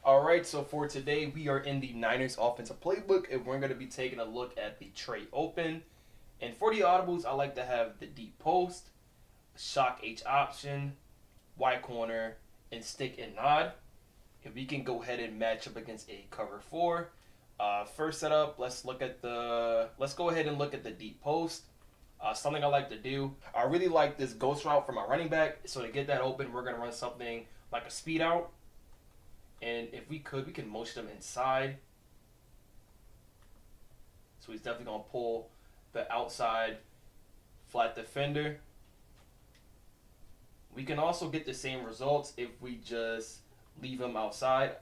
All right, so for today, we are in the Niners offensive playbook, and we're going to be taking a look at the Trey open. And for the audibles, I like to have the deep post, shock H option, Y corner, and stick and nod. And we can go ahead and match up against a cover four. First setup, let's go ahead and look at the deep post. Something I like to do, I really like this ghost route for my running back. So to get that open, we're going to run something like a speed out. And if we could, we can motion him inside. So he's definitely going to pull the outside flat defender. We can also get the same results if we just leave him outside.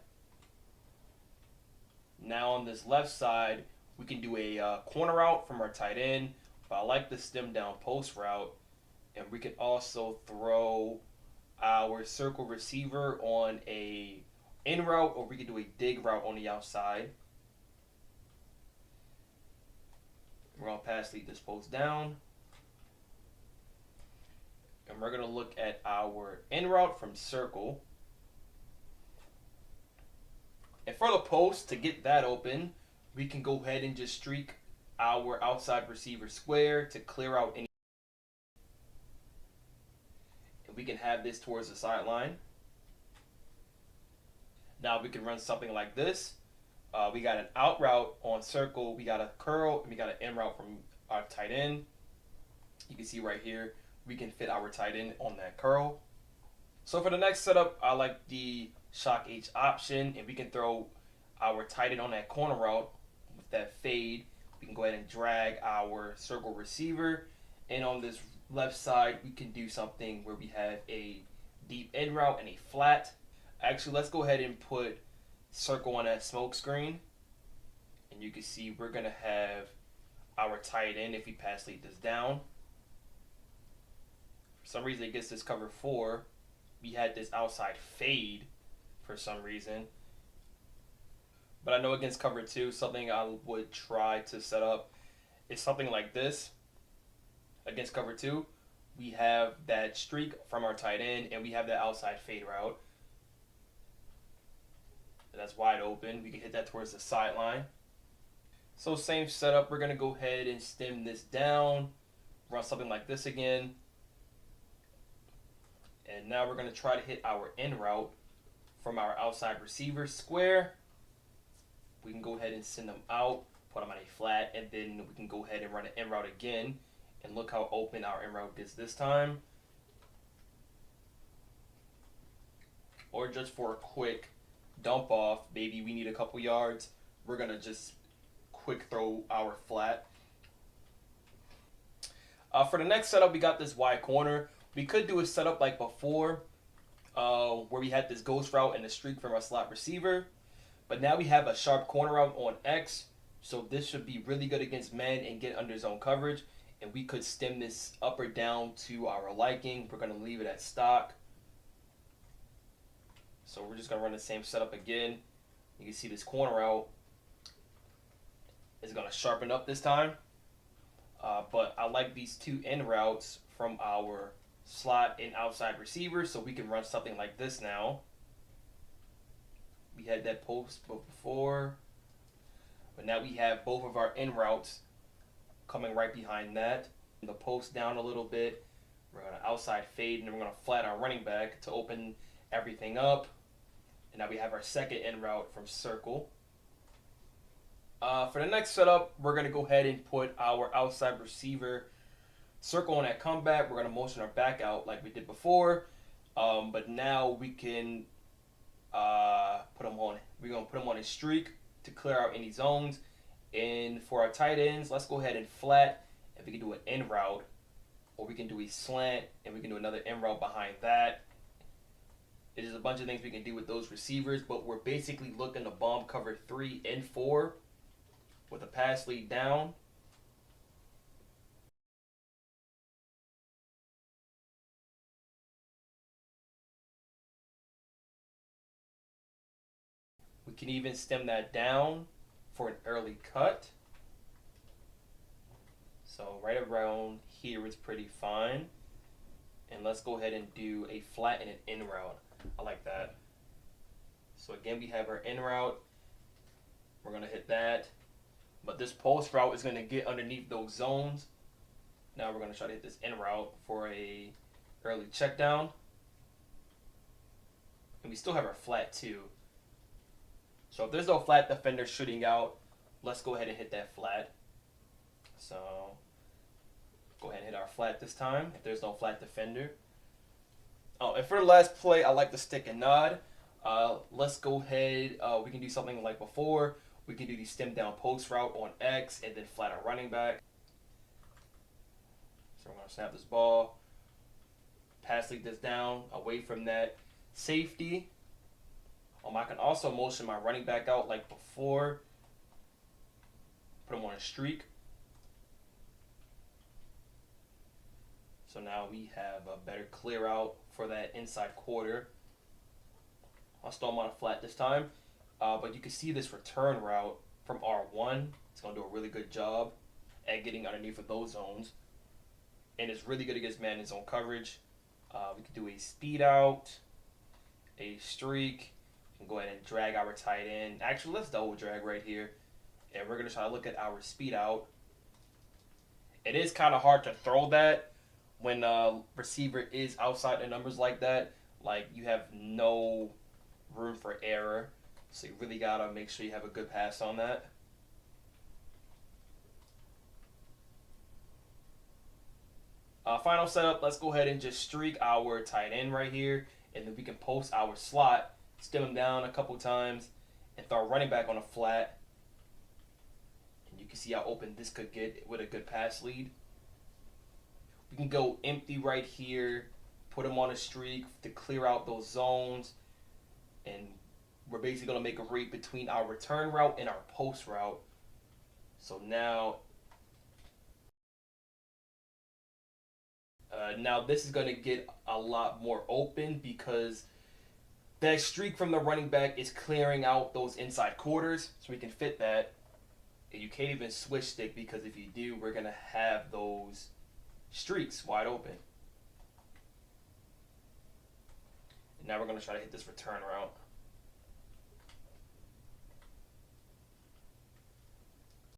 Now on this left side, we can do a corner route from our tight end. But I like the stem down post route. And we can also throw our circle receiver on a in route, or we could do a dig route on the outside. We're going to pass lead this post down. And we're going to look at our in route from circle. And for the post, to get that open, we can go ahead and just streak our outside receiver square to clear out any. And we can have this towards the sideline. Now we can run something like this. We got an out route on circle. We got a curl, and we got an in route from our tight end. You can see right here, we can fit our tight end on that curl. So for the next setup, I like the shock H option, and we can throw our tight end on that corner route with that fade. We can go ahead and drag our circle receiver. And on this left side, we can do something where we have a deep end route and a flat. Actually, let's go ahead and put circle on that smoke screen. And you can see we're going to have our tight end if we pass lead this down. For some reason, it gets this cover four. We had this outside fade for some reason. But I know against cover two, something I would try to set up is something like this. Against cover two, we have that streak from our tight end, and we have that outside fade route. That's wide open. We can hit that towards the sideline. So same setup. We're going to go ahead and stem this down. Run something like this again. And now we're going to try to hit our in route from our outside receiver square. We can go ahead and send them out, put them on a flat, and then we can go ahead and run an in route again. And look how open our in route gets this time. Or just for a quick dump off, maybe we need a couple yards, we're going to just quick throw our flat. For the next setup, we got this Y corner. We could do a setup like before where we had this ghost route and the streak from our slot receiver. But now we have a sharp corner route on X. So this should be really good against man and get under zone coverage. And we could stem this up or down to our liking. We're going to leave it at stock. So we're just going to run the same setup again. You can see this corner out is going to sharpen up this time. But I like these two in routes from our slot and outside receivers, so we can run something like this now. We had that post before. But now we have both of our in routes coming right behind that. The post down a little bit. We're going to outside fade, and then we're going to flat our running back to open everything up. And now we have our second in route from circle. For the next setup, we're going to go ahead and put our outside receiver circle on that comeback. We're going to motion our back out like we did before. But now we can put them on. We're going to put them on a streak to clear out any zones. And for our tight ends, let's go ahead and flat. And we can do an in route. Or we can do a slant. And we can do another in route behind that. There's a bunch of things we can do with those receivers, but we're basically looking to bomb cover 3 and 4 with a pass lead down. We can even stem that down for an early cut. So right around here is pretty fine. And let's go ahead and do a flat and an in route. I like that. So again, we have our in route. We're going to hit that. But this post route is going to get underneath those zones. Now we're going to try to hit this in route for a early check down. And we still have our flat too. So if there's no flat defender shooting out, let's go ahead and hit that flat. So go ahead and hit our flat this time if there's no flat defender. Oh, and for the last play, I like to stick and nod. Let's go ahead. We can do something like before. We can do the stem down post route on X and then flat our running back. So we're going to snap this ball. Pass lead this down away from that safety. I can also motion my running back out like before. Put him on a streak. So now we have a better clear out for that inside quarter. I'll stall him on a flat this time. But you can see this return route from R1. It's going to do a really good job at getting underneath of those zones. And it's really good against man in zone coverage. We can do a speed out, a streak, and go ahead and drag our tight end. Actually, let's double drag right here. And we're going to try to look at our speed out. It is kind of hard to throw that when a receiver is outside the numbers like that. Like, you have no room for error. So you really got to make sure you have a good pass on that. Final setup, let's go ahead and just streak our tight end right here. And then we can post our slot, stem him down a couple times, and throw our running back on a flat. And you can see how open this could get with a good pass lead. We can go empty right here, put him on a streak to clear out those zones. And we're basically going to make a read between our return route and our post route. So now this is going to get a lot more open because that streak from the running back is clearing out those inside quarters. So we can fit that. And you can't even switch stick because if you do, we're going to have those streaks wide open. And now we're going to try to hit this return route.